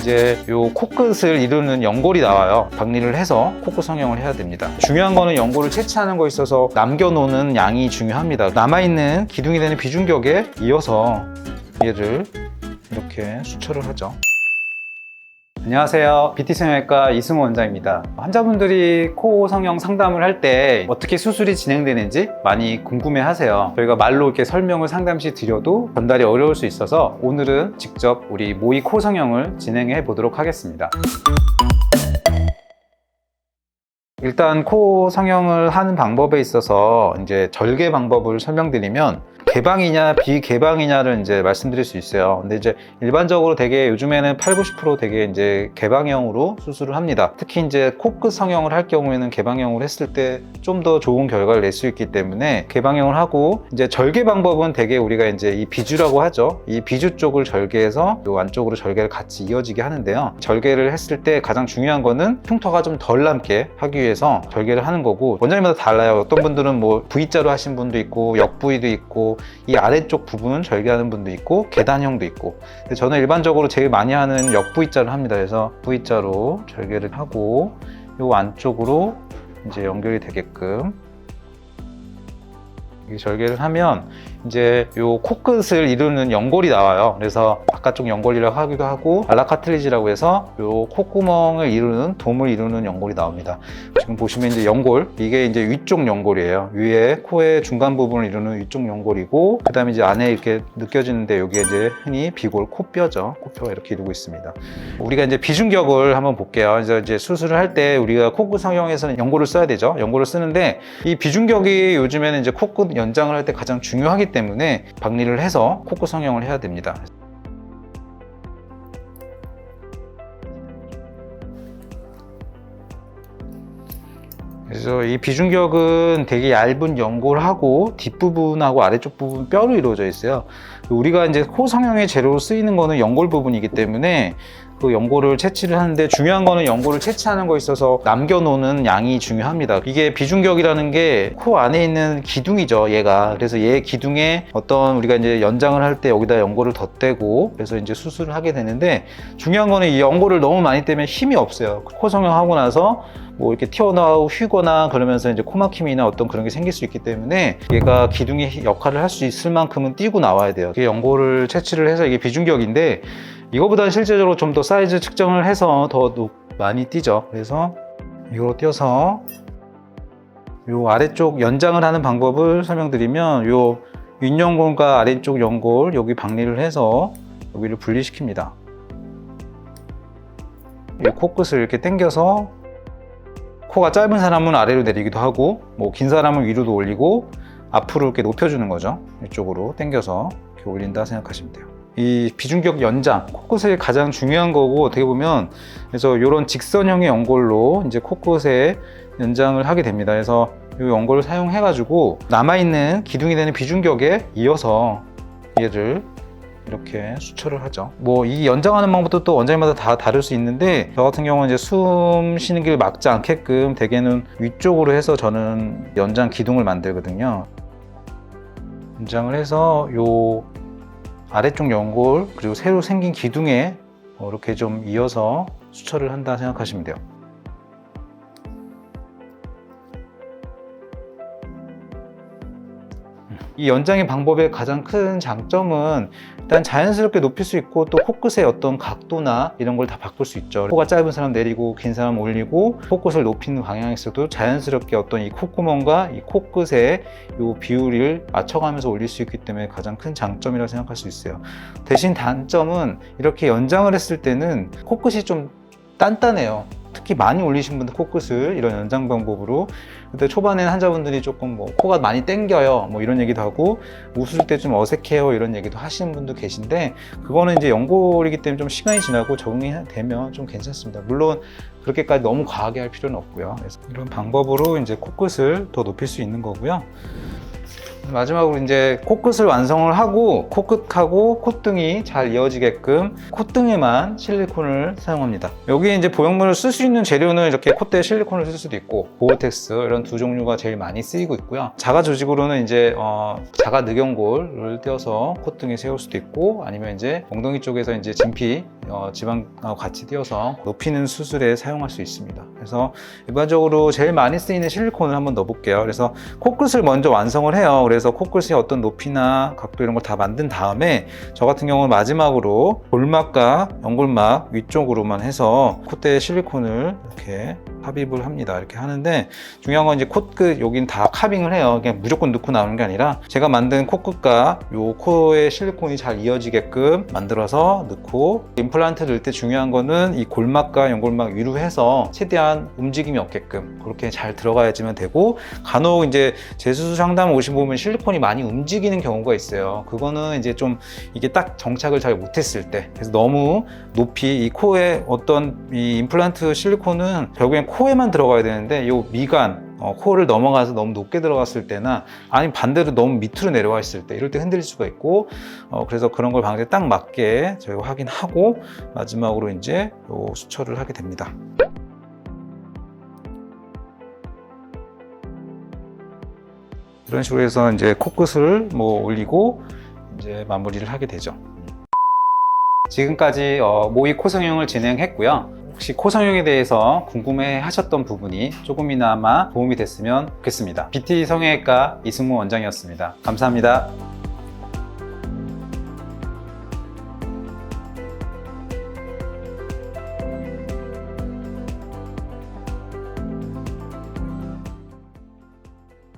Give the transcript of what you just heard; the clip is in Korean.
이제 요 코끝을 이루는 연골이 나와요. 박리를 해서 코끝 성형을 해야 됩니다. 중요한 거는 연골을 채취하는 거에 있어서 남겨놓는 양이 중요합니다. 남아있는 기둥이 되는 비중격에 이어서 얘를 이렇게 수처를 하죠. 안녕하세요. BT 성형외과 이승호 원장입니다. 환자분들이 코 성형 상담을 할 때 어떻게 수술이 진행되는지 많이 궁금해 하세요. 저희가 말로 이렇게 설명을 상담시 드려도 전달이 어려울 수 있어서 오늘은 직접 우리 모의 코 성형을 진행해 보도록 하겠습니다. 일단 코 성형을 하는 방법에 있어서 이제 절개 방법을 설명드리면 개방이냐 비개방이냐를 이제 말씀드릴 수 있어요. 근데 이제 일반적으로 되게 요즘에는 80~90% 되게 이제 개방형으로 수술을 합니다. 특히 이제 코끝 성형을 할 경우에는 개방형으로 했을 때 좀 더 좋은 결과를 낼 수 있기 때문에 개방형을 하고, 이제 절개 방법은 되게 우리가 이제 이 비주라고 하죠. 이 비주 쪽을 절개해서 이 안쪽으로 절개를 같이 이어지게 하는데요. 절개를 했을 때 가장 중요한 거는 흉터가 좀 덜 남게 하기 위해서 절개를 하는 거고, 원장님마다 달라요. 어떤 분들은 뭐 V자로 하신 분도 있고 역 부위도 있고 이 아래쪽 부분은 절개하는 분도 있고 계단형도 있고, 근데 저는 일반적으로 제일 많이 하는 역 V자를 합니다. 그래서 V자로 절개를 하고 이 안쪽으로 이제 연결이 되게끔 이렇게 절개를 하면 이제 요 코끝을 이루는 연골이 나와요. 그래서 바깥쪽 연골이라고 하기도 하고 알라카틀리지라고 해서 요 콧구멍을 이루는 돔을 이루는 연골이 나옵니다. 지금 보시면 이제 연골, 이게 이제 위쪽 연골이에요. 위에 코의 중간 부분을 이루는 위쪽 연골이고, 그 다음에 이제 안에 이렇게 느껴지는데 여기에 이제 흔히 비골 코뼈죠. 코뼈가 이렇게 이루고 있습니다. 우리가 이제 비중격을 한번 볼게요. 그래서 이제 수술을 할 때 우리가 코끝 성형에서는 연골을 써야 되죠. 연골을 쓰는데 이 비중격이 요즘에는 이제 코끝 연장을 할 때 가장 중요하기 때문에 박리를 해서 코끝 성형을 해야 됩니다. 그래서 이 비중격은 되게 얇은 연골하고 뒷부분하고 아래쪽 부분 뼈로 이루어져 있어요. 우리가 이제 코 성형의 재료로 쓰이는 거는 연골 부분이기 때문에 그 연골을 채취를 하는데, 중요한 거는 연골을 채취하는 거에 있어서 남겨놓는 양이 중요합니다. 이게 비중격이라는 게 코 안에 있는 기둥이죠, 얘가. 그래서 얘 기둥에 어떤 우리가 이제 연장을 할 때 여기다 연골을 덧대고 그래서 이제 수술을 하게 되는데, 중요한 거는 이 연골을 너무 많이 떼면 힘이 없어요. 코 성형하고 나서 뭐 이렇게 튀어나오고 휘거나 그러면서 이제 코막힘이나 어떤 그런 게 생길 수 있기 때문에 얘가 기둥의 역할을 할 수 있을 만큼은 띄고 나와야 돼요. 이게 연골을 채취를 해서 이게 비중격인데, 이거보다는 실제적으로 좀 더 사이즈 측정을 해서 더 많이 띄죠. 그래서 이거로 띄어서 요 아래쪽 연장을 하는 방법을 설명드리면, 요 윗연골과 아래쪽 연골 여기 박리를 해서 여기를 분리시킵니다. 이 코끝을 이렇게 당겨서 코가 짧은 사람은 아래로 내리기도 하고 뭐 긴 사람은 위로도 올리고 앞으로 이렇게 높여주는 거죠. 이쪽으로 당겨서 이렇게 올린다 생각하시면 돼요. 이 비중격 연장, 코끝에 가장 중요한 거고, 어떻게 보면 그래서 이런 직선형의 연골로 이제 코끝에 연장을 하게 됩니다. 그래서 이 연골을 사용해 가지고 남아있는 기둥이 되는 비중격에 이어서 얘를 이렇게 수처를 하죠. 뭐 이 연장하는 방법도 또 원장님마다 다 다를 수 있는데, 저 같은 경우는 이제 숨 쉬는 길 막지 않게끔 대개는 위쪽으로 해서 저는 연장 기둥을 만들거든요. 연장을 해서 요 아래쪽 연골 그리고 새로 생긴 기둥에 이렇게 좀 이어서 수처를 한다 생각하시면 돼요. 이 연장의 방법의 가장 큰 장점은 일단 자연스럽게 높일 수 있고, 또 코끝의 어떤 각도나 이런 걸 다 바꿀 수 있죠. 코가 짧은 사람 내리고 긴 사람 올리고 코끝을 높이는 방향에서도 자연스럽게 어떤 이 콧구멍과 이 코끝의 이 비율을 맞춰가면서 올릴 수 있기 때문에 가장 큰 장점이라고 생각할 수 있어요. 대신 단점은 이렇게 연장을 했을 때는 코끝이 좀 단단해요. 특히 많이 올리신 분들 코끝을 이런 연장 방법으로. 근데 초반에는 환자분들이 조금 뭐 코가 많이 땡겨요 뭐 이런 얘기도 하고, 웃을 때 좀 어색해요 이런 얘기도 하시는 분도 계신데, 그거는 이제 연골이기 때문에 좀 시간이 지나고 적응이 되면 좀 괜찮습니다. 물론 그렇게까지 너무 과하게 할 필요는 없고요. 그래서 이런 방법으로 이제 코끝을 더 높일 수 있는 거고요. 마지막으로 이제 코끝을 완성을 하고 코끝하고 콧등이 잘 이어지게끔 콧등에만 실리콘을 사용합니다. 여기 이제 보형물을 쓸 수 있는 재료는 이렇게 콧대에 실리콘을 쓸 수도 있고 보호텍스 이런 두 종류가 제일 많이 쓰이고 있고요. 자가 조직으로는 이제 자가 늑연골을 띄어서 콧등에 세울 수도 있고 아니면 이제 엉덩이 쪽에서 이제 진피 지방하고 같이 띄어서 높이는 수술에 사용할 수 있습니다. 그래서 일반적으로 제일 많이 쓰이는 실리콘을 한번 넣어볼게요. 그래서 코끝을 먼저 완성을 해요. 그래서 코끝의 어떤 높이나 각도 이런 걸 다 만든 다음에 저 같은 경우는 마지막으로 골막과 연골막 위쪽으로만 해서 콧대에 실리콘을 이렇게 삽입을 합니다. 이렇게 하는데 중요한 건 이제 코끝 여긴 다 카빙을 해요. 그냥 무조건 넣고 나오는 게 아니라 제가 만든 코끝과 요 코에 실리콘이 잘 이어지게끔 만들어서 넣고 임플란트를 넣을 때 중요한 거는 이 골막과 연골막 위로 해서 최대한 움직임이 없게끔 그렇게 잘 들어가야지만 되고 간혹 이제 재수술 상담 오신 보면 실리콘이 많이 움직이는 경우가 있어요. 그거는 이제 좀 이게 딱 정착을 잘 못했을 때 그래서 너무 높이 이 코에 어떤 이 임플란트 실리콘은 결국엔 코에만 들어가야 되는데 이 미간 코를 넘어가서 너무 높게 들어갔을 때나 아니면 반대로 너무 밑으로 내려와 있을 때 이럴 때 흔들릴 수가 있고 그래서 그런 걸 방지에 딱 맞게 저희가 확인하고 마지막으로 이제 요 수처를 하게 됩니다. 이런 식으로 해서 이제 코끝을 올리고 이제 마무리를 하게 되죠. 지금까지 모의 코 성형을 진행했고요. 혹시 코 성형에 대해서 궁금해 하셨던 부분이 조금이나마 도움이 됐으면 좋겠습니다. BT 성형외과 이승무 원장이었습니다. 감사합니다.